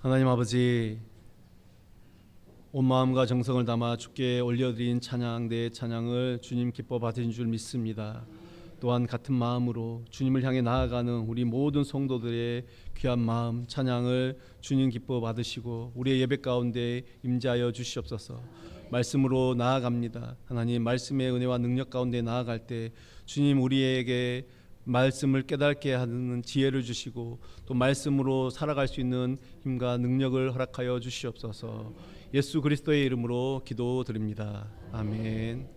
하나님 아버지, 온 마음과 정성을 담아 주께 올려드린 찬양, 내 찬양을 주님 기뻐 받으신 줄 믿습니다. 또한 같은 마음으로 주님을 향해 나아가는 우리 모든 성도들의 귀한 마음, 찬양을 주님 기뻐 받으시고 우리의 예배 가운데 임재하여 주시옵소서. 말씀으로 나아갑니다. 하나님, 말씀의 은혜와 능력 가운데 나아갈 때 주님 우리에게 말씀을 깨닫게 하는 지혜를 주시고 또 말씀으로 살아갈 수 있는 힘과 능력을 허락하여 주시옵소서. 예수 그리스도의 이름으로 기도드립니다. 아멘.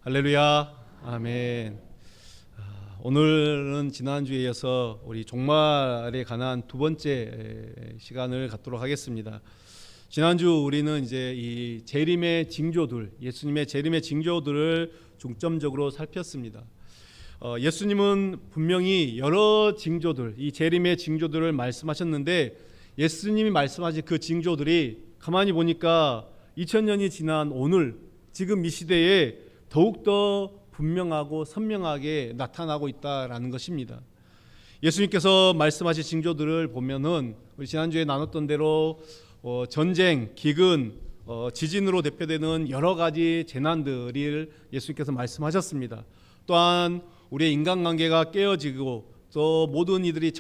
할렐루야. 아멘. 오늘은 지난주에 이어서 우리 종말에 관한 두 번째 시간을 갖도록 하겠습니다. 지난주 우리는 이제 이 재림의 징조들, 예수님의 재림의 징조들을 중점적으로 살폈습니다. 예수님은 분명히 여러 징조들, 이 재림의 징조들을 말씀하셨는데 예수님이 말씀하신 그 징조들이 가만히 보니까 2000년이 지난 오늘 지금 이 시대에 더욱더 분명하고 선명하게 나타나고 있다라는 것입니다. 예수님께서 말씀하신 징조들을 보면은 우리 지난주에 나눴던 대로 전쟁, 기근, 지진으로 대표되는 여러 가지 재난들을 예수님께서 말씀하셨습니다. 또한 우리의 인간관계가 깨어지고 또 모든 이들이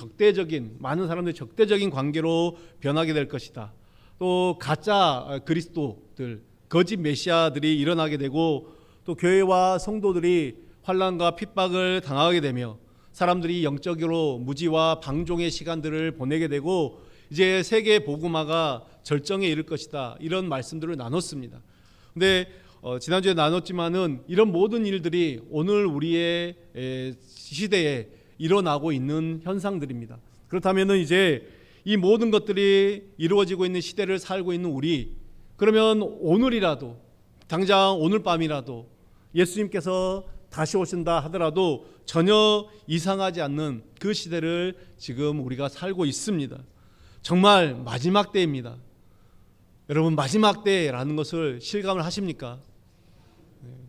많은 사람들이 적대적인 관계로 변하게 될 것이다. 또 가짜 그리스도들, 거짓 메시아들이 일어나게 되고 또 교회와 성도들이 환난과 핍박을 당하게 되며 사람들이 영적으로 무지와 방종의 시간들을 보내게 되고 이제 세계 복음화가 절정에 이를 것이다. 이런 말씀들을 나눴습니다. 근데 지난주에 나눴지만은 이런 모든 일들이 오늘 우리의 시대에 일어나고 있는 현상들입니다. 그렇다면은 이제 이 모든 것들이 이루어지고 있는 시대를 살고 있는 우리, 그러면 오늘이라도, 당장 오늘 밤이라도 예수님께서 다시 오신다 하더라도 전혀 이상하지 않는 그 시대를 지금 우리가 살고 있습니다. 정말 마지막 때입니다. 여러분, 마지막 때라는 것을 실감을 하십니까?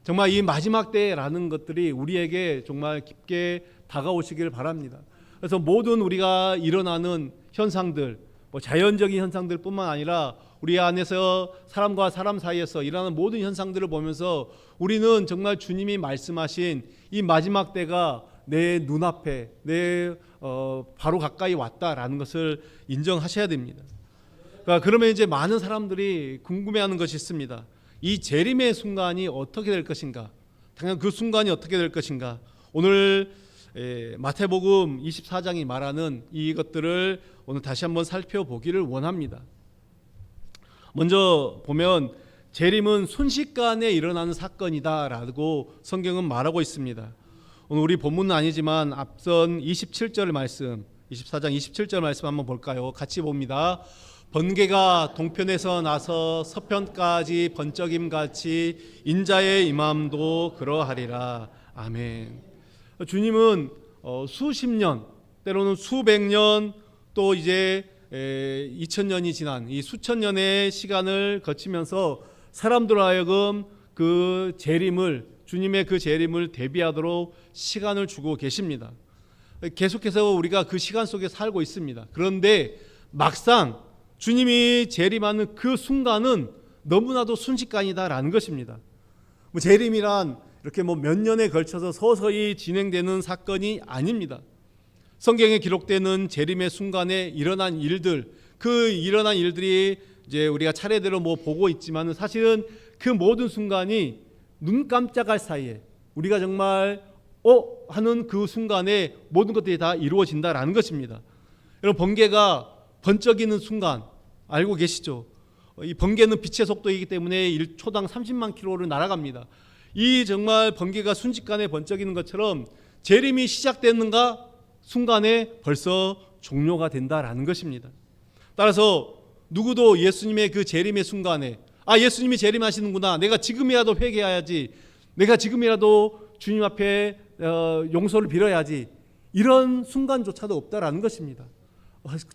정말 이 마지막 때라는 것들이 우리에게 정말 깊게 다가오시길 바랍니다. 그래서 모든 우리가 일어나는 현상들, 자연적인 현상들 뿐만 아니라 우리 안에서 사람과 사람 사이에서 일어나는 모든 현상들을 보면서 우리는 정말 주님이 말씀하신 이 마지막 때가 내 눈앞에, 바로 가까이 왔다라는 것을 인정하셔야 됩니다. 그러면 이제 많은 사람들이 궁금해하는 것이 있습니다. 이 재림의 순간이 어떻게 될 것인가? 당연 그 순간이 어떻게 될 것인가? 오늘 마태복음 24장이 말하는 이것들을 오늘 다시 한번 살펴보기를 원합니다. 먼저 보면 재림은 순식간에 일어나는 사건이다라고 성경은 말하고 있습니다. 오늘 우리 본문은 아니지만 앞선 27절 말씀, 24장 27절 말씀 한번 볼까요? 같이 봅니다. 번개가 동편에서 나서 서편까지 번쩍임같이 인자의 임함도 그러하리라. 아멘. 주님은 수십 년, 때로는 수백 년, 또 이제 2000년이 지난 이 수천 년의 시간을 거치면서 사람들 하여금 그 재림을, 주님의 그 재림을 대비하도록 시간을 주고 계십니다. 계속해서 우리가 그 시간 속에 살고 있습니다. 그런데 막상 주님이 재림하는 그 순간은 너무나도 순식간이다라는 것입니다. 재림이란 이렇게 몇 년에 걸쳐서 서서히 진행되는 사건이 아닙니다. 성경에 기록되는 재림의 순간에 일어난 일들, 그 일어난 일들이 이제 우리가 차례대로 보고 있지만 사실은 그 모든 순간이 눈 깜짝할 사이에 우리가 정말 하는 그 순간에 모든 것들이 다 이루어진다라는 것입니다. 여러분, 번개가 번쩍이는 순간 알고 계시죠? 이 번개는 빛의 속도이기 때문에 1초당 30만 킬로를 날아갑니다. 이 정말 번개가 순식간에 번쩍이는 것처럼 재림이 시작되는가 순간에 벌써 종료가 된다라는 것입니다. 따라서 누구도 예수님의 그 재림의 순간에 예수님이 재림하시는구나, 내가 지금이라도 회개해야지, 내가 지금이라도 주님 앞에 용서를 빌어야지, 이런 순간조차도 없다라는 것입니다.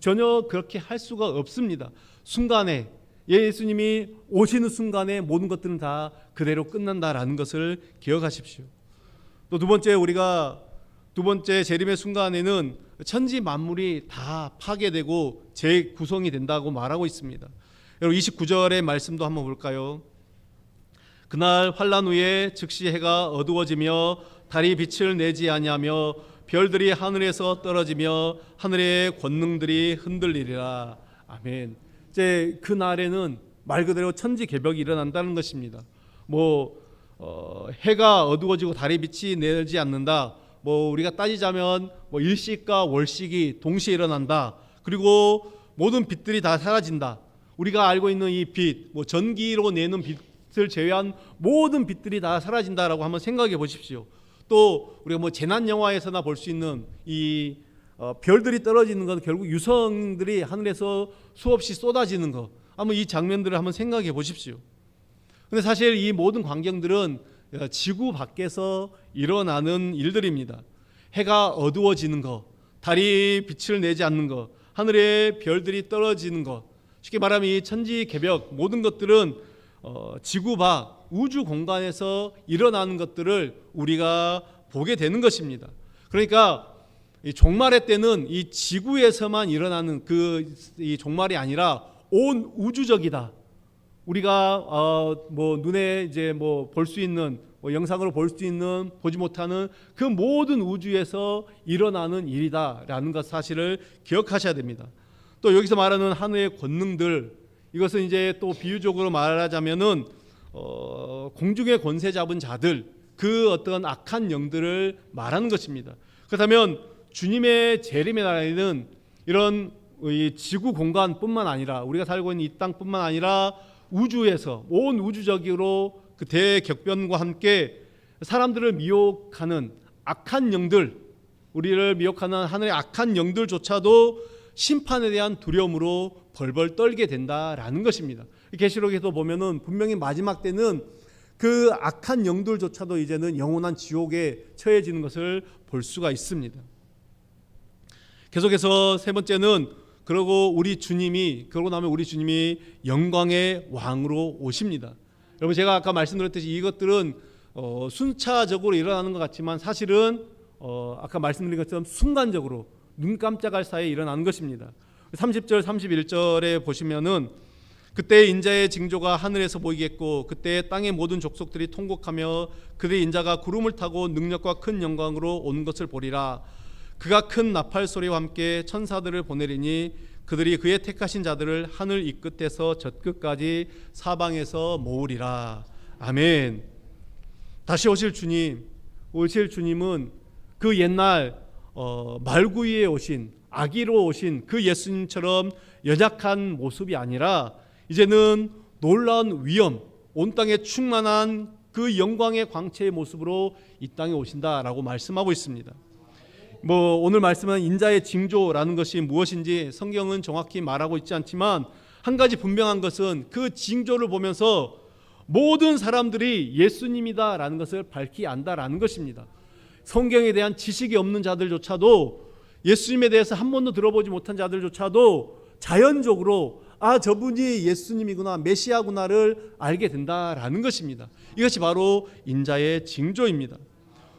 전혀 그렇게 할 수가 없습니다. 순간에, 예수님이 오시는 순간에 모든 것들은 다 그대로 끝난다라는 것을 기억하십시오. 또 두 번째, 우리가 두 번째 재림의 순간에는 천지 만물이 다 파괴되고 재구성이 된다고 말하고 있습니다. 여러분 29절의 말씀도 한번 볼까요? 그날 환란 후에 즉시 해가 어두워지며 달이 빛을 내지 아니하며 별들이 하늘에서 떨어지며 하늘의 권능들이 흔들리리라. 아멘. 이제 그 날에는 말 그대로 천지개벽이 일어난다는 것입니다. 해가 어두워지고 달이 빛이 내지 않는다. 우리가 따지자면 일식과 월식이 동시에 일어난다. 그리고 모든 빛들이 다 사라진다. 우리가 알고 있는 이 빛, 전기로 내는 빛을 제외한 모든 빛들이 다 사라진다라고 한번 생각해 보십시오. 또 우리가 재난 영화에서나 볼 수 있는 이 별들이 떨어지는 것, 결국 유성들이 하늘에서 수없이 쏟아지는 것, 한번 이 장면들을 한번 생각해 보십시오. 근데 사실 이 모든 광경들은 지구 밖에서 일어나는 일들입니다. 해가 어두워지는 것, 달이 빛을 내지 않는 것, 하늘에 별들이 떨어지는 것, 쉽게 말하면 이 천지개벽 모든 것들은 지구 밖 우주 공간에서 일어나는 것들을 우리가 보게 되는 것입니다. 그러니까 이 종말의 때는 이 지구에서만 일어나는 이 종말이 아니라 온 우주적이다. 우리가 눈에 이제 볼 수 있는 영상으로 볼 수 있는 보지 못하는 그 모든 우주에서 일어나는 일이다라는 것 사실을 기억하셔야 됩니다. 또 여기서 말하는 하늘의 권능들, 이것은 이제 또 비유적으로 말하자면은 공중의 권세 잡은 자들, 그 어떤 악한 영들을 말하는 것입니다. 그렇다면 주님의 재림의 날에는 이런 이 지구 공간뿐만 아니라 우리가 살고 있는 이 땅뿐만 아니라 우주에서 온 우주적으로 그 대격변과 함께 사람들을 미혹하는 악한 영들, 우리를 미혹하는 하늘의 악한 영들조차도 심판에 대한 두려움으로 벌벌 떨게 된다라는 것입니다. 계시록에도 보면은 분명히 마지막 때는 그 악한 영들조차도 이제는 영원한 지옥에 처해지는 것을 볼 수가 있습니다. 계속해서 세 번째는 그러고 나면 우리 주님이 영광의 왕으로 오십니다. 여러분 제가 아까 말씀드렸듯이 이것들은 순차적으로 일어나는 것 같지만 사실은 아까 말씀드린 것처럼 순간적으로 눈 깜짝할 사이에 일어나는 것입니다. 30절 31절에 보시면은 그때 인자의 징조가 하늘에서 보이겠고 그때 땅의 모든 족속들이 통곡하며 그들의 인자가 구름을 타고 능력과 큰 영광으로 온 것을 보리라. 그가 큰 나팔 소리와 함께 천사들을 보내리니 그들이 그의 택하신 자들을 하늘 이 끝에서 저 끝까지 사방에서 모으리라. 아멘. 다시 오실 주님은 그 옛날 말구이에 오신 아기로 오신 그 예수님처럼 연약한 모습이 아니라 이제는 놀라운 위엄, 온 땅에 충만한 그 영광의 광채의 모습으로 이 땅에 오신다라고 말씀하고 있습니다. 오늘 말씀은 인자의 징조라는 것이 무엇인지 성경은 정확히 말하고 있지 않지만 한 가지 분명한 것은 그 징조를 보면서 모든 사람들이 예수님이다라는 것을 밝히 안다라는 것입니다. 성경에 대한 지식이 없는 자들조차도 예수님에 대해서 한 번도 들어보지 못한 자들조차도 자연적으로 저분이 예수님이구나, 메시아구나를 알게 된다라는 것입니다. 이것이 바로 인자의 징조입니다.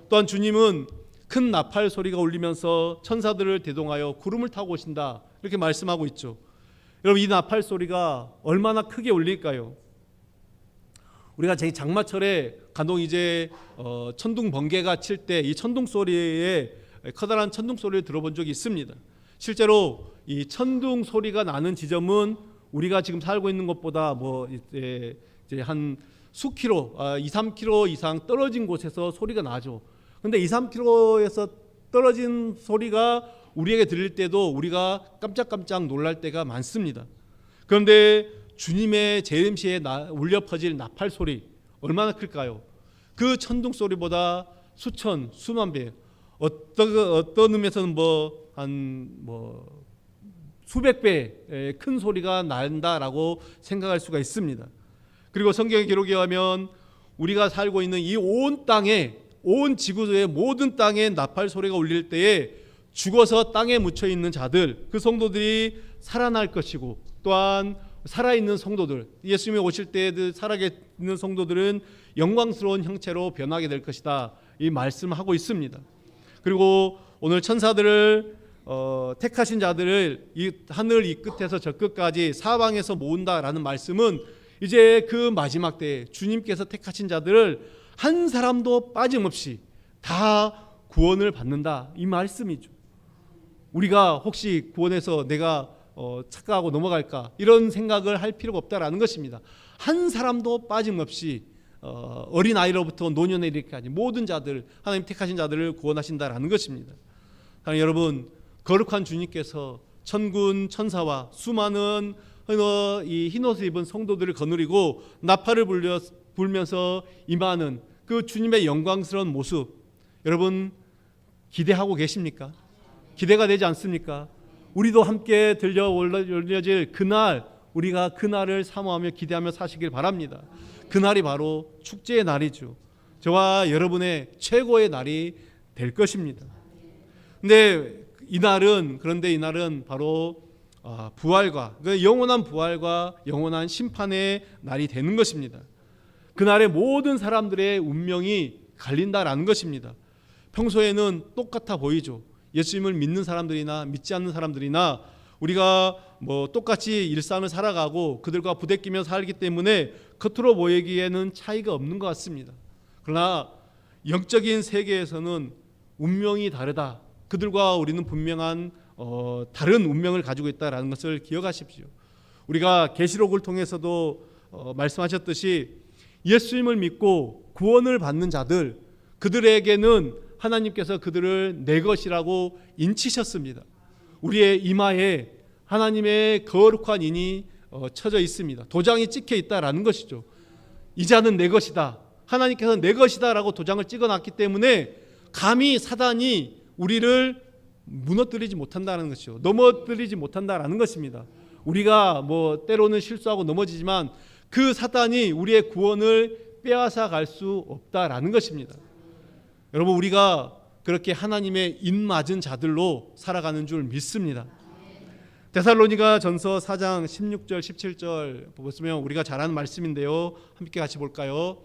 또한 주님은 큰 나팔 소리가 울리면서 천사들을 대동하여 구름을 타고 오신다 이렇게 말씀하고 있죠. 여러분 이 나팔 소리가 얼마나 크게 울릴까요? 우리가 제 장마철에 간혹 이제 천둥 번개가 칠 때 이 천둥 소리에 커다란 천둥 소리를 들어본 적이 있습니다. 실제로 이 천둥 소리가 나는 지점은 우리가 지금 살고 있는 곳보다 이제 한 수킬로, 2, 3km 이상 떨어진 곳에서 소리가 나죠. 근데 2, 3km에서 떨어진 소리가 우리에게 들릴 때도 우리가 깜짝깜짝 놀랄 때가 많습니다. 그런데 주님의 재림 시에 울려 퍼질 나팔 소리 얼마나 클까요? 그 천둥 소리보다 수천, 수만 배, 어떤 의미에서는 수백 배 큰 소리가 난다라고 생각할 수가 있습니다. 그리고 성경의 기록에 의하면 우리가 살고 있는 이 온 땅에, 온 지구의 모든 땅에 나팔 소리가 울릴 때에 죽어서 땅에 묻혀 있는 자들, 그 성도들이 살아날 것이고, 또한 살아있는 성도들, 예수님이 오실 때 살아있는 성도들은 영광스러운 형체로 변하게 될 것이다, 이 말씀을 하고 있습니다. 그리고 오늘 천사들을 택하신 자들을 이 하늘 이 끝에서 저 끝까지 사방에서 모은다라는 말씀은 이제 그 마지막 때에 주님께서 택하신 자들을 한 사람도 빠짐없이 다 구원을 받는다, 이 말씀이죠. 우리가 혹시 구원해서 내가 착각하고 넘어갈까 이런 생각을 할 필요가 없다라는 것입니다. 한 사람도 빠짐없이 어린아이로부터 노년에 이르기까지 모든 자들, 하나님 택하신 자들을 구원하신다라는 것입니다. 하나님 여러분, 거룩한 주님께서 천군 천사와 수많은 이 흰옷을 입은 성도들을 거느리고 나팔을 불면서 임하는 그 주님의 영광스러운 모습, 여러분 기대하고 계십니까? 기대가 되지 않습니까? 우리도 함께 들려 올려질 그날, 우리가 그날을 사모하며 기대하며 사시길 바랍니다. 그날이 바로 축제의 날이죠. 저와 여러분의 최고의 날이 될 것입니다. 그런데 이날은 바로 부활과, 영원한 부활과 영원한 심판의 날이 되는 것입니다. 그날에 모든 사람들의 운명이 갈린다라는 것입니다. 평소에는 똑같아 보이죠. 예수님을 믿는 사람들이나 믿지 않는 사람들이나 우리가 똑같이 일상을 살아가고 그들과 부대끼며 살기 때문에 겉으로 보이기에는 차이가 없는 것 같습니다. 그러나 영적인 세계에서는 운명이 다르다. 그들과 우리는 분명한 다른 운명을 가지고 있다는 것을 기억하십시오. 우리가 계시록을 통해서도 말씀하셨듯이 예수님을 믿고 구원을 받는 자들, 그들에게는 하나님께서 그들을 내 것이라고 인치셨습니다. 우리의 이마에 하나님의 거룩한 인이 쳐져 있습니다. 도장이 찍혀 있다라는 것이죠. 이 자는 내 것이다, 하나님께서 내 것이다라고 도장을 찍어놨기 때문에 감히 사단이 우리를 무너뜨리지 못한다는 것이죠. 넘어뜨리지 못한다라는 것입니다. 우리가 때로는 실수하고 넘어지지만 그 사단이 우리의 구원을 빼앗아 갈 수 없다라는 것입니다. 여러분, 우리가 그렇게 하나님의 인맞은 자들로 살아가는 줄 믿습니다. 데살로니가 전서 4장 16절 17절 보시면 우리가 잘 아는 말씀인데요, 함께 같이 볼까요?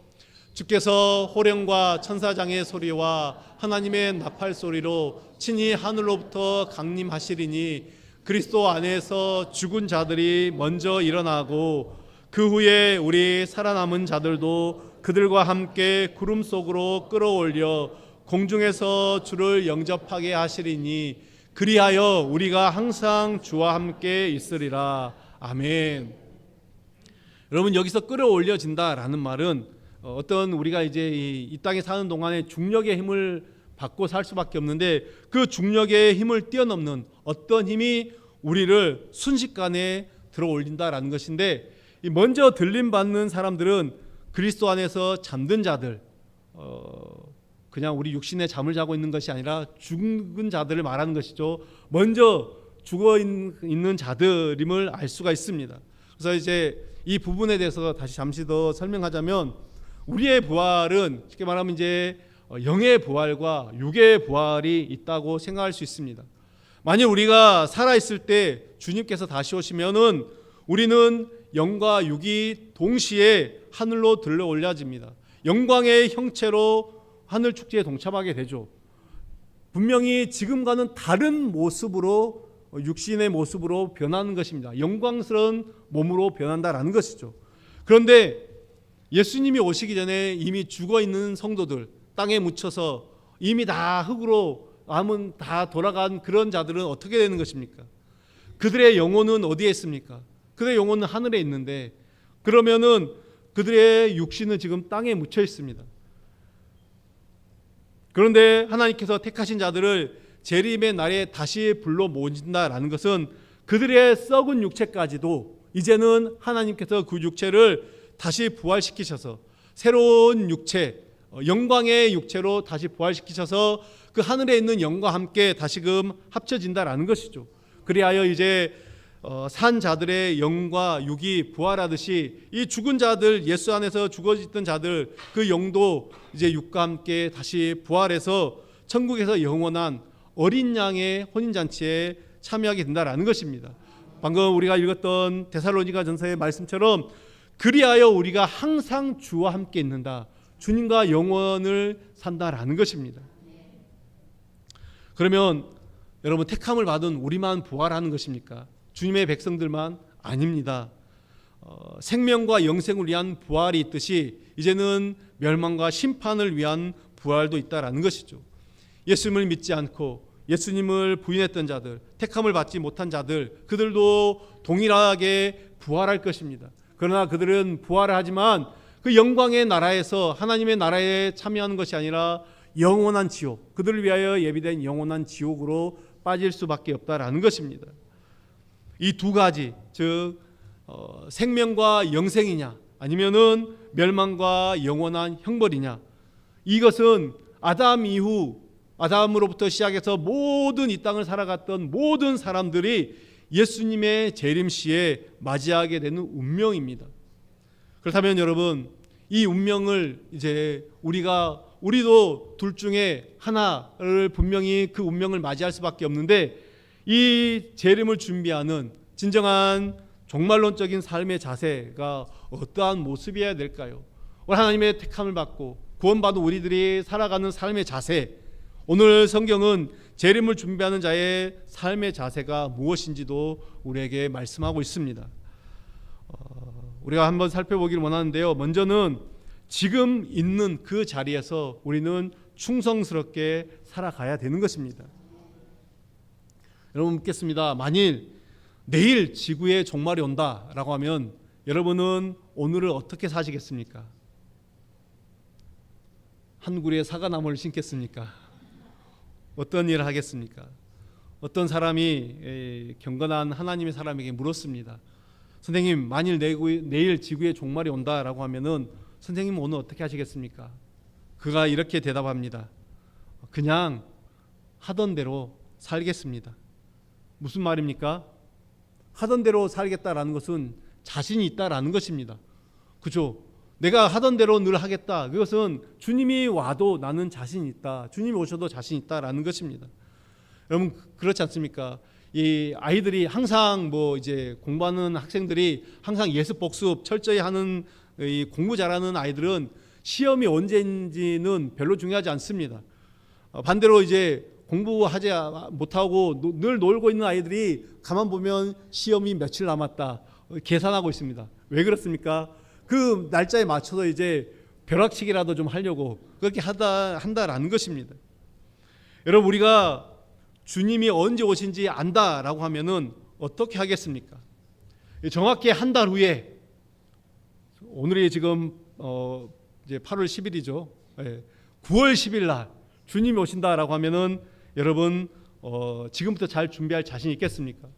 주께서 호령과 천사장의 소리와 하나님의 나팔 소리로 친히 하늘로부터 강림하시리니 그리스도 안에서 죽은 자들이 먼저 일어나고 그 후에 우리 살아남은 자들도 그들과 함께 구름 속으로 끌어올려 공중에서 주를 영접하게 하시리니 그리하여 우리가 항상 주와 함께 있으리라. 아멘. 여러분, 여기서 끌어올려진다라는 말은 어떤 우리가 이제 이 땅에 사는 동안에 중력의 힘을 받고 살 수밖에 없는데 그 중력의 힘을 뛰어넘는 어떤 힘이 우리를 순식간에 들어올린다라는 것인데, 먼저 들림 받는 사람들은 그리스도 안에서 잠든 자들, 그냥 우리 육신의 잠을 자고 있는 것이 아니라 죽은 자들을 말하는 것이죠. 먼저 죽어 있는 자들임을 알 수가 있습니다. 그래서 이제 이 부분에 대해서 다시 잠시 더 설명하자면, 우리의 부활은 쉽게 말하면 이제 영의 부활과 육의 부활이 있다고 생각할 수 있습니다. 만약 우리가 살아 있을 때 주님께서 다시 오시면은 우리는 영과 육이 동시에 하늘로 들러 올려집니다. 영광의 형체로 하늘 축제에 동참하게 되죠. 분명히 지금과는 다른 모습으로, 육신의 모습으로 변하는 것입니다. 영광스러운 몸으로 변한다라는 것이죠. 그런데 예수님이 오시기 전에 이미 죽어 있는 성도들, 땅에 묻혀서 이미 다 흙으로 남은 다 돌아간 그런 자들은 어떻게 되는 것입니까? 그들의 영혼은 어디에 있습니까? 그들의 영혼은 하늘에 있는데, 그러면은 그들의 육신은 지금 땅에 묻혀 있습니다. 그런데 하나님께서 택하신 자들을 재림의 날에 다시 불러 모으신다라는 것은 그들의 썩은 육체까지도 이제는 하나님께서 그 육체를 다시 부활시키셔서 새로운 육체, 영광의 육체로 다시 부활시키셔서 그 하늘에 있는 영과 함께 다시금 합쳐진다라는 것이죠. 그리하여 이제 산 자들의 영과 육이 부활하듯이 이 죽은 자들, 예수 안에서 죽어있던 자들, 그 영도 이제 육과 함께 다시 부활해서 천국에서 영원한 어린 양의 혼인잔치에 참여하게 된다라는 것입니다. 방금 우리가 읽었던 데살로니가 전서의 말씀처럼 그리하여 우리가 항상 주와 함께 있는다, 주님과 영원을 산다라는 것입니다. 그러면 여러분, 택함을 받은 우리만 부활하는 것입니까? 주님의 백성들만? 아닙니다. 생명과 영생을 위한 부활이 있듯이 이제는 멸망과 심판을 위한 부활도 있다라는 것이죠. 예수님을 믿지 않고 예수님을 부인했던 자들, 택함을 받지 못한 자들, 그들도 동일하게 부활할 것입니다. 그러나 그들은 부활을 하지만 그 영광의 나라에서 하나님의 나라에 참여하는 것이 아니라 영원한 지옥, 그들을 위하여 예비된 영원한 지옥으로 빠질 수밖에 없다라는 것입니다. 이 두 가지, 즉 생명과 영생이냐 아니면은 멸망과 영원한 형벌이냐, 이것은 아담 이후, 아담으로부터 시작해서 모든 이 땅을 살아갔던 모든 사람들이 예수님의 재림시에 맞이하게 되는 운명입니다. 그렇다면 여러분, 이 운명을 이제 우리도 둘 중에 하나를 분명히 그 운명을 맞이할 수밖에 없는데, 이 재림을 준비하는 진정한 종말론적인 삶의 자세가 어떠한 모습이어야 될까요? 오늘 하나님의 택함을 받고 구원받은 우리들이 살아가는 삶의 자세, 오늘 성경은 재림을 준비하는 자의 삶의 자세가 무엇인지도 우리에게 말씀하고 있습니다. 우리가 한번 살펴보기를 원하는데요. 먼저는 지금 있는 그 자리에서 우리는 충성스럽게 살아가야 되는 것입니다. 여러분, 묻겠습니다. 만일 내일 지구에 종말이 온다라고 하면 여러분은 오늘을 어떻게 사시겠습니까? 한 그루의 사과나무를 심겠습니까? 어떤 일을 하겠습니까? 어떤 사람이 경건한 하나님의 사람에게 물었습니다. 선생님, 만일 내일 지구에 종말이 온다라고 하면은 선생님은 오늘 어떻게 하시겠습니까? 그가 이렇게 대답합니다. 그냥 하던 대로 살겠습니다. 무슨 말입니까? 하던 대로 살겠다라는 것은 자신이 있다라는 것입니다. 그죠? 내가 하던 대로 늘 하겠다. 그것은 주님이 와도 나는 자신이 있다. 주님이 오셔도 자신이 있다라는 것입니다. 여러분, 그렇지 않습니까? 이 아이들이 항상 이제 공부하는 학생들이 항상 예습 복습 철저히 하는 이 공부 잘하는 아이들은 시험이 언제인지는 별로 중요하지 않습니다. 반대로 이제 공부하지 못하고 늘 놀고 있는 아이들이 가만 보면 시험이 며칠 남았다 계산하고 있습니다. 왜 그렇습니까? 그 날짜에 맞춰서 이제 벼락치기라도 좀 하려고 그렇게 한다라는 것입니다. 여러분, 우리가 주님이 언제 오신지 안다라고 하면은 어떻게 하겠습니까? 정확히 한 달 후에, 오늘이 지금 이제 8월 10일이죠. 9월 10일 날 주님이 오신다라고 하면은 여러분 지금부터 잘 준비할 자신 있겠습니까?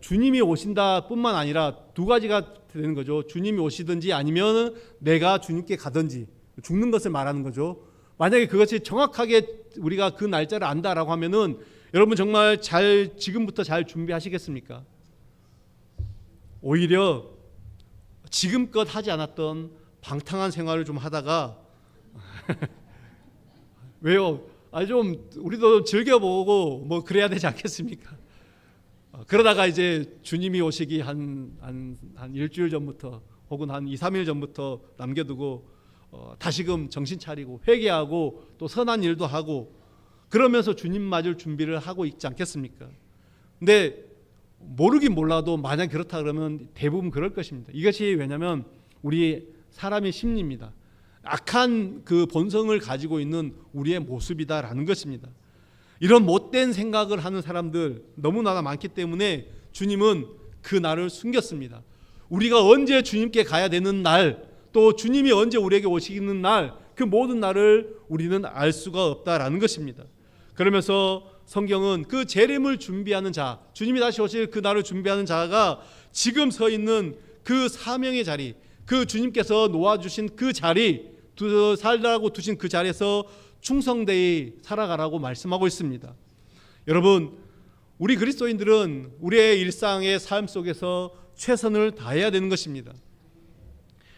주님이 오신다 뿐만 아니라 두 가지가 되는 거죠. 주님이 오시든지 아니면 내가 주님께 가든지, 죽는 것을 말하는 거죠. 만약에 그것이 정확하게 우리가 그 날짜를 안다라고 하면은 여러분 정말 지금부터 잘 준비하시겠습니까? 오히려 지금껏 하지 않았던 방탕한 생활을 좀 하다가 왜요? 좀 우리도 즐겨보고 그래야 되지 않겠습니까? 그러다가 이제 주님이 오시기 한 일주일 전부터 혹은 한 2, 3일 전부터 남겨두고 다시금 정신 차리고 회개하고 또 선한 일도 하고 그러면서 주님 맞을 준비를 하고 있지 않겠습니까? 근데 모르긴 몰라도 만약 그렇다 그러면 대부분 그럴 것입니다. 이것이 왜냐하면 우리 사람의 심리입니다. 악한 그 본성을 가지고 있는 우리의 모습이다라는 것입니다. 이런 못된 생각을 하는 사람들 너무나 많기 때문에 주님은 그 날을 숨겼습니다. 우리가 언제 주님께 가야 되는 날, 또 주님이 언제 우리에게 오시는 날, 그 모든 날을 우리는 알 수가 없다라는 것입니다. 그러면서 성경은 그 재림을 준비하는 자, 주님이 다시 오실 그 날을 준비하는 자가 지금 서 있는 그 사명의 자리, 그 주님께서 놓아주신 그 자리, 살라고 두신 그 자리에서 충성되이 살아가라고 말씀하고 있습니다. 여러분, 우리 그리스도인들은 우리의 일상의 삶 속에서 최선을 다해야 되는 것입니다.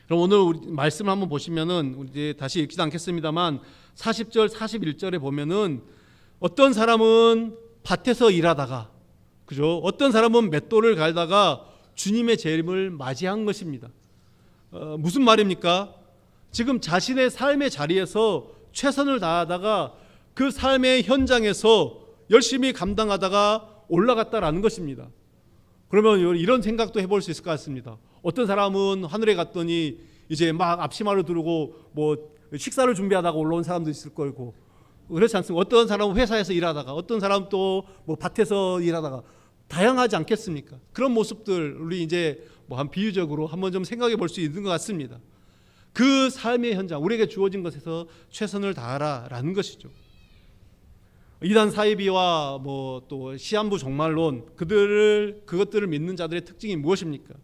그럼 오늘 우리 말씀을 한번 보시면은 이제 다시 읽지도 않겠습니다만 40절 41절에 보면은 어떤 사람은 밭에서 일하다가, 그죠? 어떤 사람은 맷돌을 갈다가 주님의 재림을 맞이한 것입니다. 무슨 말입니까? 지금 자신의 삶의 자리에서 최선을 다하다가 그 삶의 현장에서 열심히 감당하다가 올라갔다라는 것입니다. 그러면 이런 생각도 해볼 수 있을 것 같습니다. 어떤 사람은 하늘에 갔더니 이제 막 앞치마를 두르고 뭐 식사를 준비하다가 올라온 사람도 있을 거고, 그렇지 않습니까? 어떤 사람은 회사에서 일하다가, 어떤 사람은 또 뭐 밭에서 일하다가, 다양하지 않겠습니까? 그런 모습들 우리 이제 뭐 한 비유적으로 한번 좀 생각해 볼 수 있는 것 같습니다. 그 삶의 현장, 우리에게 주어진 것에서 최선을 다하라라는 것이죠. 이단 사이비와 뭐 또 시한부 종말론, 그것들을 믿는 자들의 특징이 무엇입니까?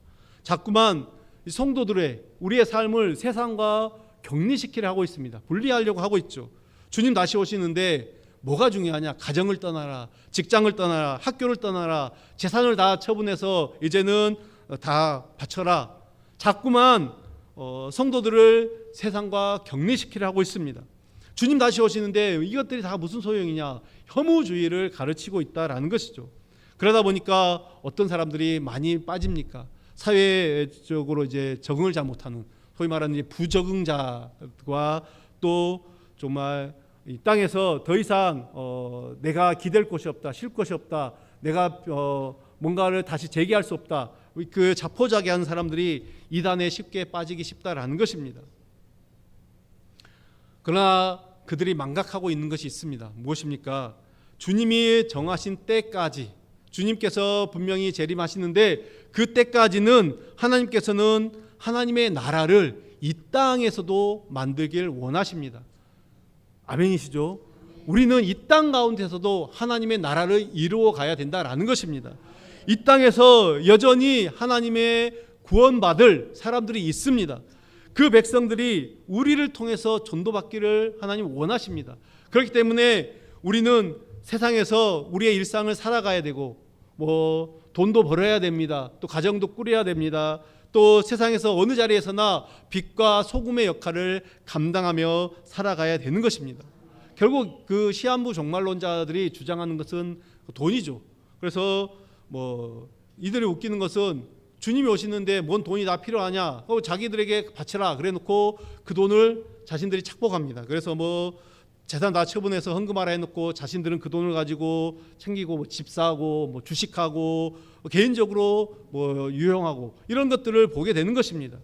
자꾸만 성도들의 우리의 삶을 세상과 격리시키려 하고 있습니다. 분리하려고 하고 있죠. 주님 다시 오시는데 뭐가 중요하냐? 가정을 떠나라, 직장을 떠나라, 학교를 떠나라, 재산을 다 처분해서 이제는 다 바쳐라. 자꾸만 성도들을 세상과 격리시키려 하고 있습니다. 주님 다시 오시는데 이것들이 다 무슨 소용이냐? 혐오주의를 가르치고 있다라는 것이죠. 그러다 보니까 어떤 사람들이 많이 빠집니까? 사회적으로 이제 적응을 잘 못하는, 소위 말하는 이제 부적응자와 또 정말 이 땅에서 더 이상 내가 기댈 곳이 없다, 쉴 곳이 없다, 내가 뭔가를 다시 재기할 수 없다, 그 자포자기하는 사람들이 이단에 쉽게 빠지기 쉽다라는 것입니다. 그러나 그들이 망각하고 있는 것이 있습니다. 무엇입니까? 주님이 정하신 때까지, 주님께서 분명히 재림하시는데 그 때까지는 하나님께서는 하나님의 나라를 이 땅에서도 만들길 원하십니다. 아멘이시죠? 우리는 이 땅 가운데서도 하나님의 나라를 이루어 가야 된다라는 것입니다. 이 땅에서 여전히 하나님의 구원받을 사람들이 있습니다. 그 백성들이 우리를 통해서 전도받기를 하나님 원하십니다. 그렇기 때문에 우리는 세상에서 우리의 일상을 살아가야 되고, 뭐 돈도 벌어야 됩니다. 또 가정도 꾸려야 됩니다. 또 세상에서 어느 자리에서나 빛과 소금의 역할을 감당하며 살아가야 되는 것입니다. 결국 그 시한부 종말론자들이 주장하는 것은 돈이죠. 그래서 뭐 이들이 웃기는 것은 주님이 오시는데 뭔 돈이 다 필요하냐? 자기들에게 바쳐라 그래 놓고 그 돈을 자신들이 착복합니다. 그래서 뭐 재산 다 처분해서 헌금하라 해놓고 자신들은 그 돈을 가지고 챙기고 뭐 집 사고 뭐 주식하고 개인적으로 뭐 유용하고 이런 것들을 보게 되는 것입니다.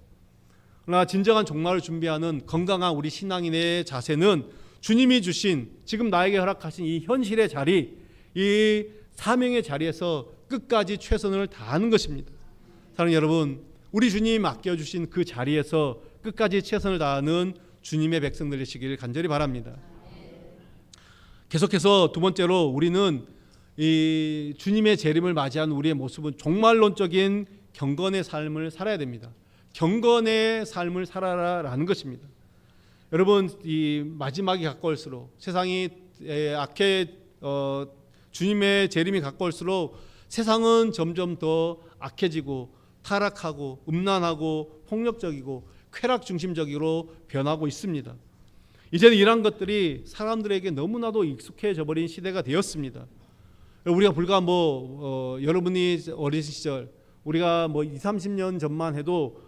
그러나 진정한 종말을 준비하는 건강한 우리 신앙인의 자세는 주님이 주신, 지금 나에게 허락하신 이 현실의 자리, 이 사명의 자리에서 끝까지 최선을 다하는 것입니다. 사랑하는 여러분, 우리 주님 맡겨주신 그 자리에서 끝까지 최선을 다하는 주님의 백성들 되시길 간절히 바랍니다. 계속해서 두 번째로 우리는 이 주님의 재림을 맞이한 우리의 모습은 종말론적인 경건의 삶을 살아야 됩니다. 경건의 삶을 살아라라는 것입니다. 여러분, 이 마지막이 가까울수록, 세상이 주님의 재림이 가까울수록 세상은 점점 더 악해지고 타락하고 음란하고 폭력적이고 쾌락 중심적으로 변하고 있습니다. 이제는 이런 것들이 사람들에게 너무나도 익숙해져 버린 시대가 되었습니다. 우리가 불과 여러분이 어린 시절, 우리가 20, 30년 전만 해도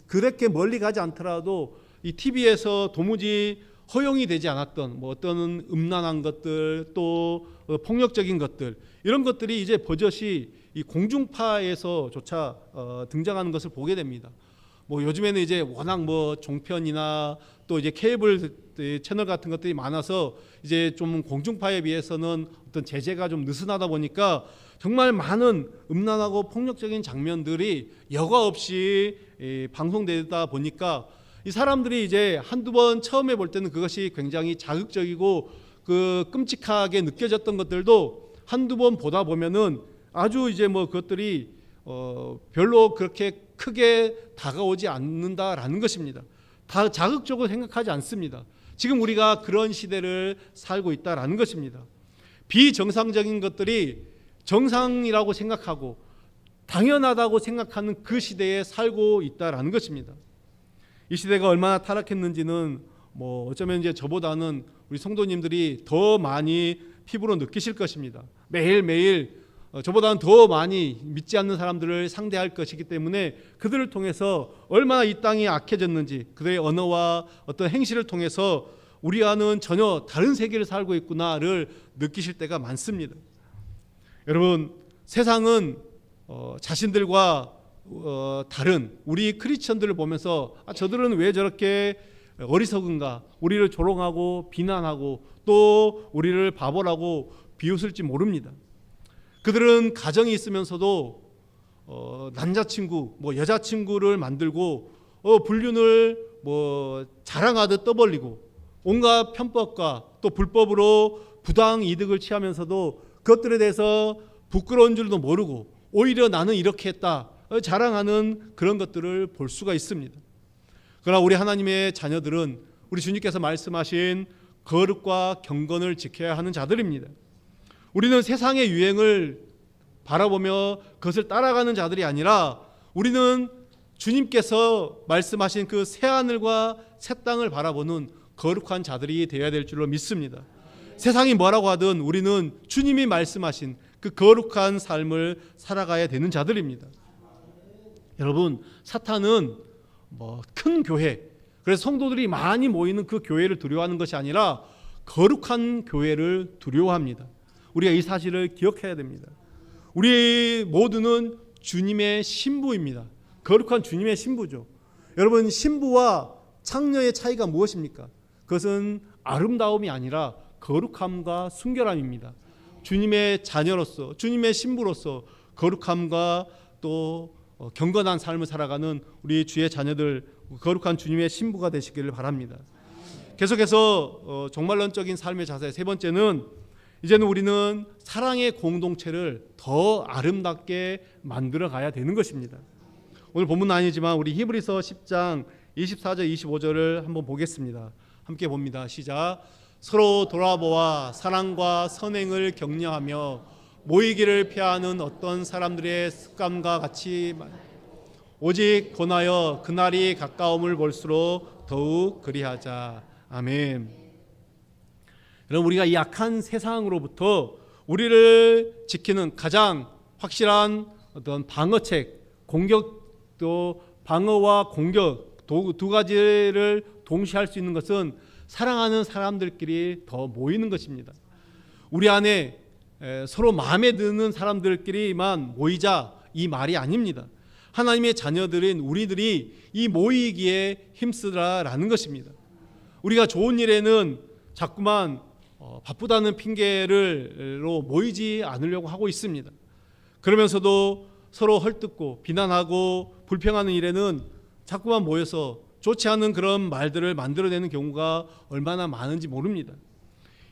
그렇게 멀리 가지 않더라도 이 TV에서 도무지 허용이 되지 않았던 어떤 음란한 것들, 또 폭력적인 것들, 이런 것들이 이제 버젓이 이 공중파에서조차 등장하는 것을 보게 됩니다. 요즘에는 이제 워낙 종편이나 또 이제 케이블 채널 같은 것들이 많아서 이제 좀 공중파에 비해서는 어떤 제재가 좀 느슨하다 보니까 정말 많은 음란하고 폭력적인 장면들이 여과 없이 방송되다 보니까 이 사람들이 이제 한두 번 처음에 볼 때는 그것이 굉장히 자극적이고 그 끔찍하게 느껴졌던 것들도 한두 번 보다 보면은 아주 이제 그것들이 별로 그렇게 크게 다가오지 않는다라는 것입니다. 다 자극적으로 생각하지 않습니다. 지금 우리가 그런 시대를 살고 있다라는 것입니다. 비정상적인 것들이 정상이라고 생각하고 당연하다고 생각하는 그 시대에 살고 있다라는 것입니다. 이 시대가 얼마나 타락했는지는 어쩌면 이제 저보다는 우리 성도님들이 더 많이 피부로 느끼실 것입니다. 매일매일 저보다는 더 많이 믿지 않는 사람들을 상대할 것이기 때문에 그들을 통해서 얼마나 이 땅이 악해졌는지, 그들의 언어와 어떤 행실을 통해서 우리와는 전혀 다른 세계를 살고 있구나를 느끼실 때가 많습니다. 여러분, 세상은 자신들과 다른 우리 크리스천들을 보면서 저들은 왜 저렇게 어리석은가, 우리를 조롱하고 비난하고 또 우리를 바보라고 비웃을지 모릅니다. 그들은 가정이 있으면서도 남자친구, 여자친구를 만들고 불륜을 자랑하듯 떠벌리고 온갖 편법과 또 불법으로 부당 이득을 취하면서도 그것들에 대해서 부끄러운 줄도 모르고 오히려 나는 이렇게 했다 자랑하는 그런 것들을 볼 수가 있습니다. 그러나 우리 하나님의 자녀들은 우리 주님께서 말씀하신 거룩과 경건을 지켜야 하는 자들입니다. 우리는 세상의 유행을 바라보며 그것을 따라가는 자들이 아니라 우리는 주님께서 말씀하신 그 새하늘과 새 땅을 바라보는 거룩한 자들이 되어야 될 줄로 믿습니다. 세상이 뭐라고 하든 우리는 주님이 말씀하신 그 거룩한 삶을 살아가야 되는 자들입니다. 여러분, 사탄은 큰 교회, 그래서 성도들이 많이 모이는 그 교회를 두려워하는 것이 아니라 거룩한 교회를 두려워합니다. 우리가 이 사실을 기억해야 됩니다. 우리 모두는 주님의 신부입니다. 거룩한 주님의 신부죠. 여러분, 신부와 창녀의 차이가 무엇입니까? 그것은 아름다움이 아니라 거룩함과 순결함입니다. 주님의 자녀로서, 주님의 신부로서 거룩함과 또 경건한 삶을 살아가는 우리 주의 자녀들, 거룩한 주님의 신부가 되시기를 바랍니다. 계속해서 종말론적인 삶의 자세, 세 번째는 이제는 우리는 사랑의 공동체를 더 아름답게 만들어 가야 되는 것입니다. 오늘 본문은 아니지만 우리 히브리서 10장 24절 25절을 한번 보겠습니다. 함께 봅니다. 시작. 서로 돌아보아 사랑과 선행을 격려하며 모이기를 피하는 어떤 사람들의 습관과 같이 오직 권하여 그날이 가까움을 볼수록 더욱 그리하자. 아멘. 여러분, 우리가 이 악한 세상으로부터 우리를 지키는 가장 확실한 어떤 방어책, 공격도 방어와 공격 두 가지를 동시에 할 수 있는 것은 사랑하는 사람들끼리 더 모이는 것입니다. 우리 안에 서로 마음에 드는 사람들끼리만 모이자 이 말이 아닙니다. 하나님의 자녀들인 우리들이 이 모이기에 힘쓰라라는 것입니다. 우리가 좋은 일에는 자꾸만 바쁘다는 핑계로 모이지 않으려고 하고 있습니다. 그러면서도 서로 헐뜯고 비난하고 불평하는 일에는 자꾸만 모여서 좋지 않은 그런 말들을 만들어내는 경우가 얼마나 많은지 모릅니다.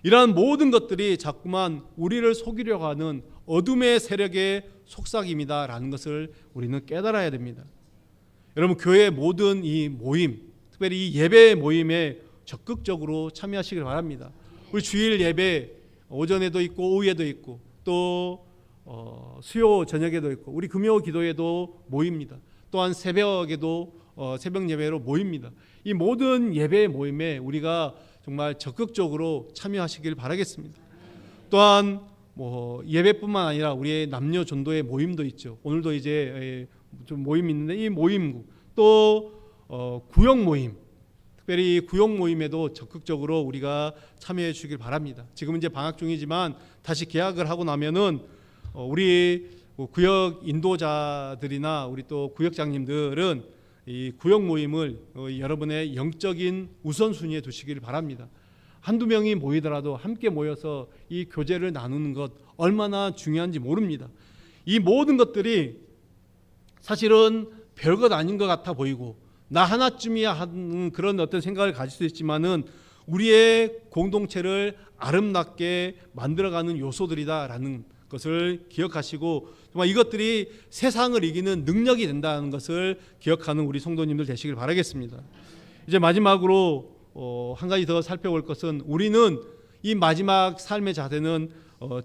이러한 모든 것들이 자꾸만 우리를 속이려고 하는 어둠의 세력의 속삭임이다라는 것을 우리는 깨달아야 됩니다. 여러분, 교회의 모든 이 모임, 특별히 이 예배 모임에 적극적으로 참여하시길 바랍니다. 우리 주일 예배 오전에도 있고 오후에도 있고 또 수요 저녁에도 있고 우리 금요 기도에도 모입니다. 또한 새벽에도 새벽 예배로 모입니다. 이 모든 예배 모임에 우리가 정말 적극적으로 참여하시길 바라겠습니다. 또한 예배뿐만 아니라 우리의 남녀 전도의 모임도 있죠. 오늘도 이제 좀 모임이 있는데 이 모임 또 구역 모임, 특별히 구역 모임에도 적극적으로 우리가 참여해 주시길 바랍니다. 지금 이제 방학 중이지만 다시 개학을 하고 나면은 우리 구역 인도자들이나 우리 또 구역장님들은 이 구역 모임을 여러분의 영적인 우선순위에 두시길 바랍니다. 한두 명이 모이더라도 함께 모여서 이 교제를 나누는 것 얼마나 중요한지 모릅니다. 이 모든 것들이 사실은 별것 아닌 것 같아 보이고 나 하나쯤이야 하는 그런 어떤 생각을 가질 수 있지만은 우리의 공동체를 아름답게 만들어가는 요소들이다라는 것을 기억하시고 정말 이것들이 세상을 이기는 능력이 된다는 것을 기억하는 우리 성도님들 되시길 바라겠습니다. 이제 마지막으로 한 가지 더 살펴볼 것은 우리는 이 마지막 삶의 자세는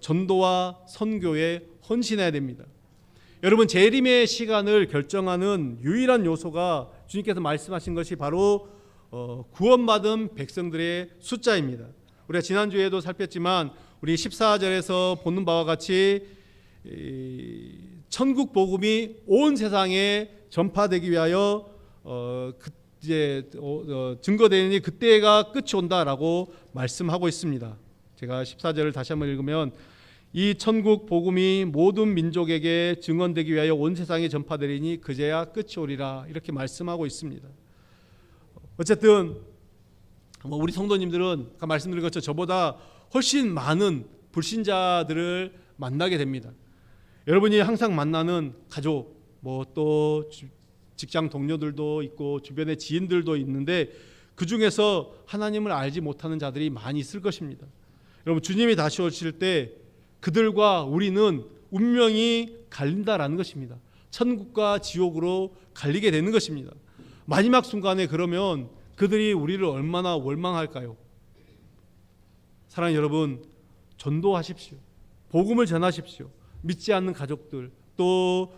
전도와 선교에 헌신해야 됩니다. 여러분, 재림의 시간을 결정하는 유일한 요소가 주님께서 말씀하신 것이 바로 구원받은 백성들의 숫자입니다. 우리가 지난주에도 살폈지만 우리 14절에서 보는 바와 같이 천국 복음이 온 세상에 전파되기 위하여 이제 증거되니 그때가 끝이 온다라고 말씀하고 있습니다. 제가 14절을 다시 한번 읽으면 이 천국 복음이 모든 민족에게 증언되기 위하여 온 세상에 전파되리니 그제야 끝이 오리라 이렇게 말씀하고 있습니다. 어쨌든 우리 성도님들은 아까 말씀드린 것처럼 저보다 훨씬 많은 불신자들을 만나게 됩니다. 여러분이 항상 만나는 가족, 또 직장 동료들도 있고 주변의 지인들도 있는데 그 중에서 하나님을 알지 못하는 자들이 많이 있을 것입니다. 여러분 주님이 다시 오실 때 그들과 우리는 운명이 갈린다라는 것입니다. 천국과 지옥으로 갈리게 되는 것입니다. 마지막 순간에 그러면 그들이 우리를 얼마나 원망할까요? 사랑하는 여러분, 전도하십시오. 복음을 전하십시오. 믿지 않는 가족들 또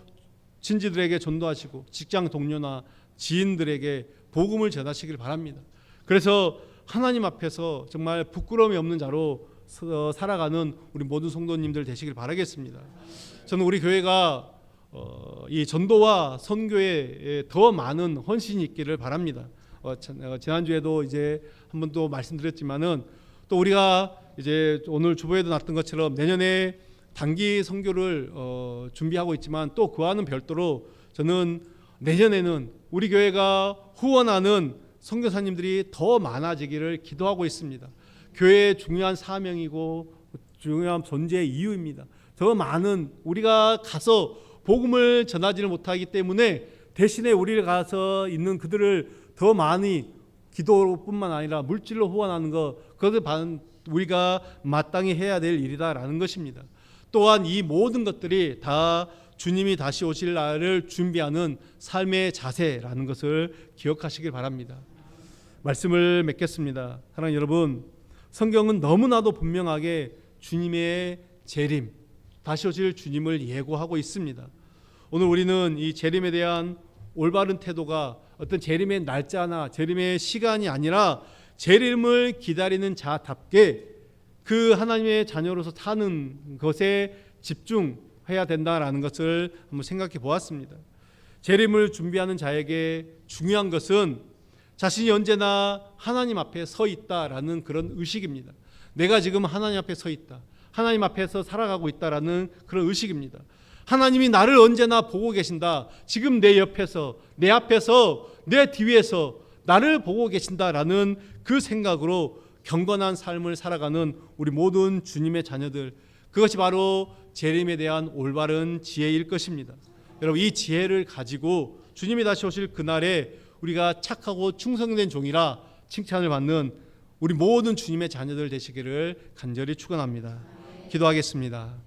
친지들에게 전도하시고 직장 동료나 지인들에게 복음을 전하시길 바랍니다. 그래서 하나님 앞에서 정말 부끄러움이 없는 자로 살아가는 우리 모든 성도님들 되시길 바라겠습니다. 저는 우리 교회가 이 전도와 선교에 더 많은 헌신이 있기를 바랍니다. 지난주에도 이제 한 번 또 말씀드렸지만은 또 우리가 이제 오늘 주보에도 났던 것처럼 내년에 단기 선교를 준비하고 있지만 또 그와는 별도로 저는 내년에는 우리 교회가 후원하는 선교사님들이 더 많아지기를 기도하고 있습니다. 교회의 중요한 사명이고 중요한 존재의 이유입니다. 더 많은 우리가 가서 복음을 전하지를 못하기 때문에 대신에 우리를 가서 있는 그들을 더 많이 기도뿐만 아니라 물질로 후원하는 것, 그것을 우리가 마땅히 해야 될 일이다라는 것입니다. 또한 이 모든 것들이 다 주님이 다시 오실 날을 준비하는 삶의 자세라는 것을 기억하시길 바랍니다. 말씀을 맺겠습니다. 사랑하는 여러분, 성경은 너무나도 분명하게 주님의 재림, 다시 오실 주님을 예고하고 있습니다. 오늘 우리는 이 재림에 대한 올바른 태도가 어떤 재림의 날짜나 재림의 시간이 아니라 재림을 기다리는 자답게 그 하나님의 자녀로서 사는 것에 집중해야 된다라는 것을 한번 생각해 보았습니다. 재림을 준비하는 자에게 중요한 것은 자신이 언제나 하나님 앞에 서 있다라는 그런 의식입니다. 내가 지금 하나님 앞에 서 있다. 하나님 앞에서 살아가고 있다라는 그런 의식입니다. 하나님이 나를 언제나 보고 계신다. 지금 내 옆에서, 내 앞에서, 내 뒤에서 나를 보고 계신다라는 그 생각으로 경건한 삶을 살아가는 우리 모든 주님의 자녀들, 그것이 바로 재림에 대한 올바른 지혜일 것입니다. 여러분, 이 지혜를 가지고 주님이 다시 오실 그날에 우리가 착하고 충성된 종이라 칭찬을 받는 우리 모든 주님의 자녀들 되시기를 간절히 축원합니다. 기도하겠습니다.